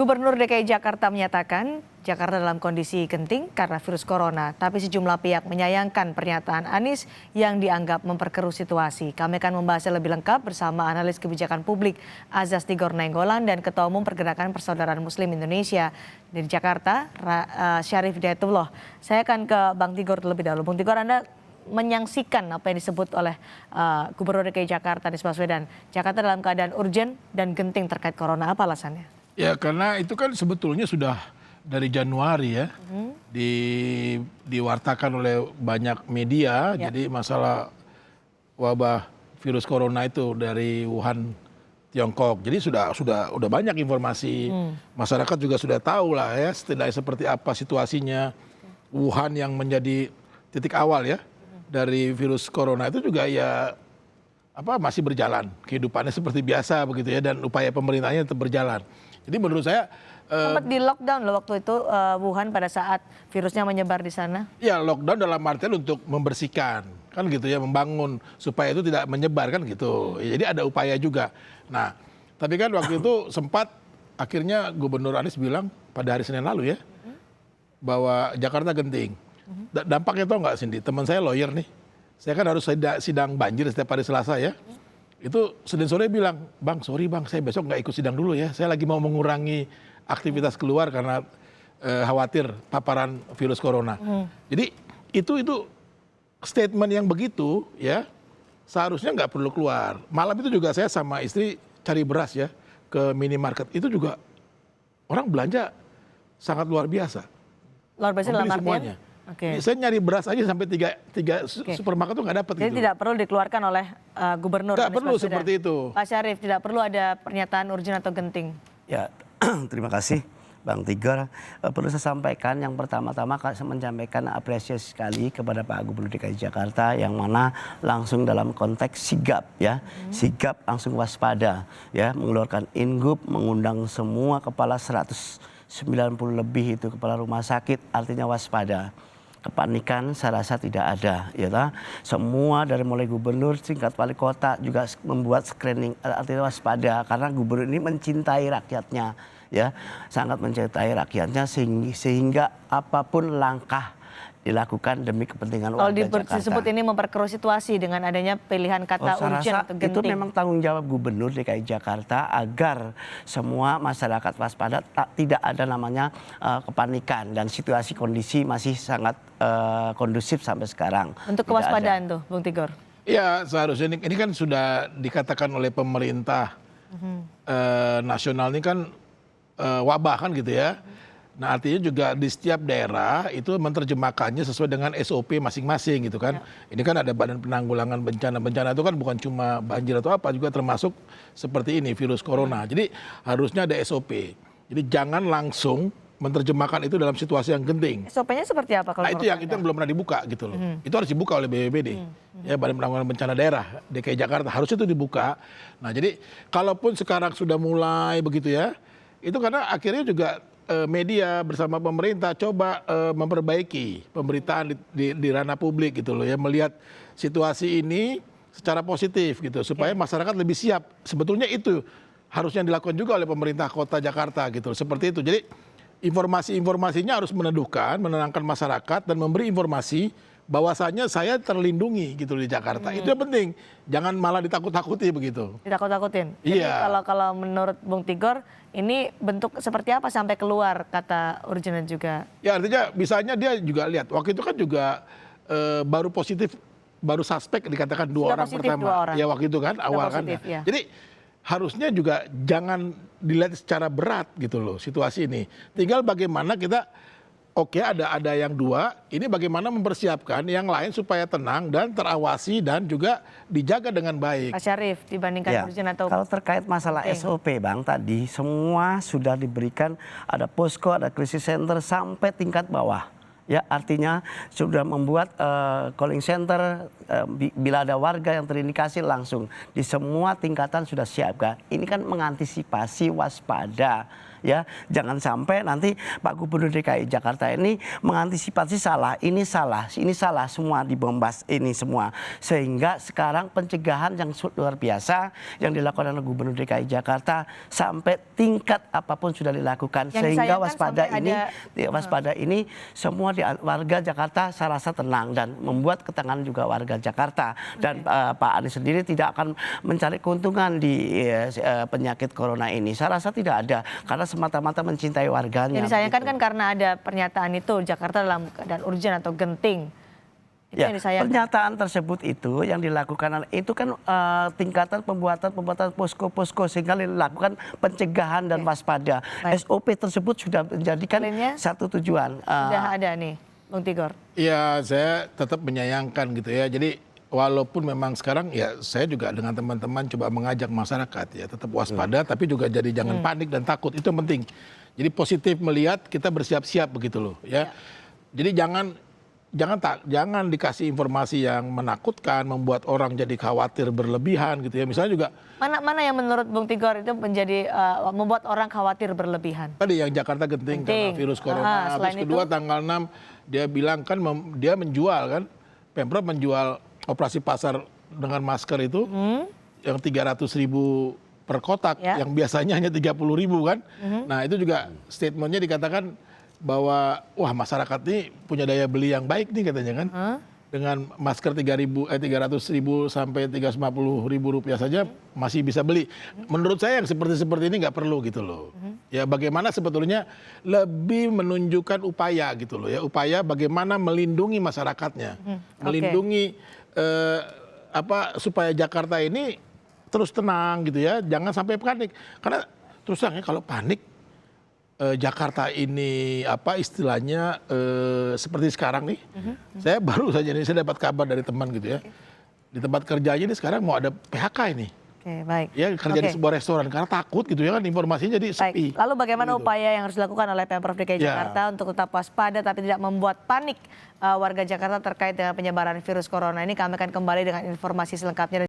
Gubernur DKI Jakarta menyatakan Jakarta dalam kondisi genting karena virus corona, tapi sejumlah pihak menyayangkan pernyataan Anies yang dianggap memperkeruh situasi. Kami akan membahasnya lebih lengkap bersama analis kebijakan publik Azaz Tigor Nainggolan dan Ketua Umum Pergerakan Persaudaraan Muslim Indonesia dari Jakarta, Syarif Hidayatullah. Saya akan ke Bang Tigor terlebih dahulu. Bang Tigor, Anda menyaksikan apa yang disebut oleh Gubernur DKI Jakarta Anies Baswedan, Jakarta dalam keadaan urgent dan genting terkait corona. Apa alasannya? Ya karena itu kan sebetulnya sudah dari Januari ya diwartakan oleh banyak media. Jadi masalah wabah virus corona itu dari Wuhan, Tiongkok. Jadi sudah banyak informasi, masyarakat juga sudah tahu lah ya setidaknya seperti apa situasinya. Wuhan yang menjadi titik awal ya dari virus corona itu juga ya masih berjalan kehidupannya seperti biasa begitu ya, dan upaya pemerintahnya tetap berjalan. Jadi menurut saya sempat di lockdown loh waktu itu Wuhan pada saat virusnya menyebar di sana. Ya lockdown dalam artian untuk membersihkan kan gitu ya, membangun supaya itu tidak menyebar kan gitu. Jadi ada upaya juga. Nah tapi kan waktu itu sempat akhirnya Gubernur Anies bilang pada hari Senin lalu ya bahwa Jakarta genting. Dampaknya tau nggak Cindy? Teman saya lawyer nih, saya kan harus sidang banjir setiap hari Selasa ya. Itu Senin sore bilang, "Bang, sorry bang, saya besok nggak ikut sidang dulu ya. Saya lagi mau mengurangi aktivitas keluar karena khawatir paparan virus corona." Jadi itu statement yang begitu ya, seharusnya nggak perlu keluar. Malam itu juga saya sama istri cari beras ya ke minimarket. Itu juga orang belanja sangat luar biasa. Luar biasa dalam artian? Semuanya. Saya nyari beras aja sampai tiga supermarket tuh nggak dapat. Jadi tidak perlu dikeluarkan oleh Gubernur. Tidak perlu seperti itu. Pak Syarif, tidak perlu ada pernyataan urgent atau genting. Ya, terima kasih Bang Tigor. Perlu saya sampaikan yang pertama-tama saya menyampaikan apresiasi sekali kepada Pak Gubernur DKI Jakarta yang mana langsung dalam konteks sigap ya, sigap langsung waspada ya, mengeluarkan Ingup, mengundang semua kepala 190 lebih itu kepala rumah sakit, artinya waspada. Kepanikan saya rasa tidak ada, ya lah. Semua dari mulai gubernur, tingkat wali kota juga membuat screening, artinya waspada karena gubernur ini mencintai rakyatnya, ya, sangat mencintai rakyatnya sehingga apapun langkah dilakukan demi kepentingan warga Jakarta. Kalau disebut ini memperkeruh situasi dengan adanya pilihan kata urgent atau genting. Itu memang tanggung jawab Gubernur DKI Jakarta agar semua masyarakat waspada, tidak ada namanya kepanikan dan situasi kondisi masih sangat kondusif sampai sekarang. Untuk kewaspadaan tuh, Bung Tigor. Ya seharusnya ini kan sudah dikatakan oleh pemerintah nasional ini kan wabah kan gitu ya. Nah artinya juga di setiap daerah itu menerjemahkannya sesuai dengan SOP masing-masing gitu kan. Ini kan ada Badan Penanggulangan Bencana itu kan bukan cuma banjir atau apa, juga termasuk seperti ini virus corona. Jadi harusnya ada SOP. Jadi jangan langsung menerjemahkan itu dalam situasi yang genting. SOP-nya seperti apa kalau itu yang belum pernah dibuka gitu loh. Itu harus dibuka oleh BPBD. Ya, Badan Penanggulangan Bencana Daerah DKI Jakarta harusnya itu dibuka. Nah jadi kalaupun sekarang sudah mulai begitu ya, itu karena akhirnya juga media bersama pemerintah coba memperbaiki pemberitaan di ranah publik gitu loh ya, melihat situasi ini secara positif gitu supaya masyarakat lebih siap. Sebetulnya itu harusnya dilakukan juga oleh pemerintah kota Jakarta gitu, seperti itu. Jadi informasi-informasinya harus meneduhkan, menenangkan masyarakat dan memberi informasi bahwasanya saya terlindungi gitu di Jakarta. Itu yang penting. Jangan malah ditakut-takuti begitu. Ditakut-takutin. Jadi kalau menurut Bung Tigor ini bentuk seperti apa sampai keluar kata urgent juga? Ya artinya misalnya dia juga lihat waktu itu kan juga baru positif, baru suspek dikatakan dua orang pertama. Ya waktu itu kan awal positif, kan. Ya. Jadi harusnya juga jangan dilihat secara berat gitu loh situasi ini. Tinggal bagaimana kita ada yang dua, ini bagaimana mempersiapkan yang lain supaya tenang dan terawasi dan juga dijaga dengan baik. Pak Syarif, dibandingkan urgent atau... Kalau terkait masalah SOP Bang, tadi semua sudah diberikan, ada posko, ada krisis center sampai tingkat bawah. Ya artinya sudah membuat calling center, bila ada warga yang terindikasi langsung di semua tingkatan sudah siapkan. Ini kan mengantisipasi waspada. ya. Jangan sampai nanti Pak Gubernur DKI Jakarta ini mengantisipasi ini salah semua dibompas ini semua. Sehingga sekarang pencegahan yang luar biasa yang dilakukan oleh Gubernur DKI Jakarta sampai tingkat apapun sudah dilakukan, Yang sehingga waspada ini semua warga Jakarta saya rasa tenang dan membuat ketenangan juga warga Jakarta. Dan Pak Anies sendiri tidak akan mencari keuntungan di penyakit corona ini. Saya rasa tidak ada, karena semata-mata mencintai warganya. Yang disayangkan kan karena ada pernyataan itu Jakarta dalam keadaan urgent atau genting. Itu yang disayangkan. Pernyataan tersebut itu yang dilakukan itu kan tingkatan pembuatan posko-posko sehingga dilakukan pencegahan dan waspada. SOP tersebut sudah menjadikan satu tujuan. Sudah ada nih, Bung Tigor. Ya, saya tetap menyayangkan gitu ya. Jadi walaupun memang sekarang ya saya juga dengan teman-teman coba mengajak masyarakat ya tetap waspada, tapi juga jadi jangan panik dan takut, itu yang penting. Jadi positif melihat, kita bersiap-siap begitu loh ya. Jadi jangan dikasih informasi yang menakutkan, membuat orang jadi khawatir berlebihan gitu ya. Misalnya juga Mana yang menurut Bung Tigor itu menjadi membuat orang khawatir berlebihan? tadi yang Jakarta genting karena virus corona. Terus kedua tanggal 6 dia bilang kan dia menjual kan, Pemprov menjual operasi pasar dengan masker itu yang 300.000 per kotak, yang biasanya hanya 30.000 kan. Nah itu juga statementnya dikatakan bahwa wah masyarakat ini punya daya beli yang baik nih katanya kan. Dengan masker 300.000 sampai 350.000 rupiah saja masih bisa beli. Menurut saya yang seperti ini nggak perlu gitu loh. Ya bagaimana sebetulnya lebih menunjukkan upaya gitu loh ya, upaya bagaimana melindungi masyarakatnya, melindungi supaya Jakarta ini terus tenang gitu ya, jangan sampai panik. Karena terus terang ya kalau panik Jakarta ini istilahnya seperti sekarang nih. Saya baru saja nih saya dapat kabar dari teman gitu ya. Di tempat kerjanya ini sekarang mau ada PHK ini. Oke, baik. Ya kerja di sebuah restoran karena takut gitu ya kan, informasinya jadi sepi. Lalu bagaimana upaya yang harus dilakukan oleh Pemprov DKI Jakarta untuk tetap waspada tapi tidak membuat panik warga Jakarta terkait dengan penyebaran virus corona ini? Kami akan kembali dengan informasi selengkapnya.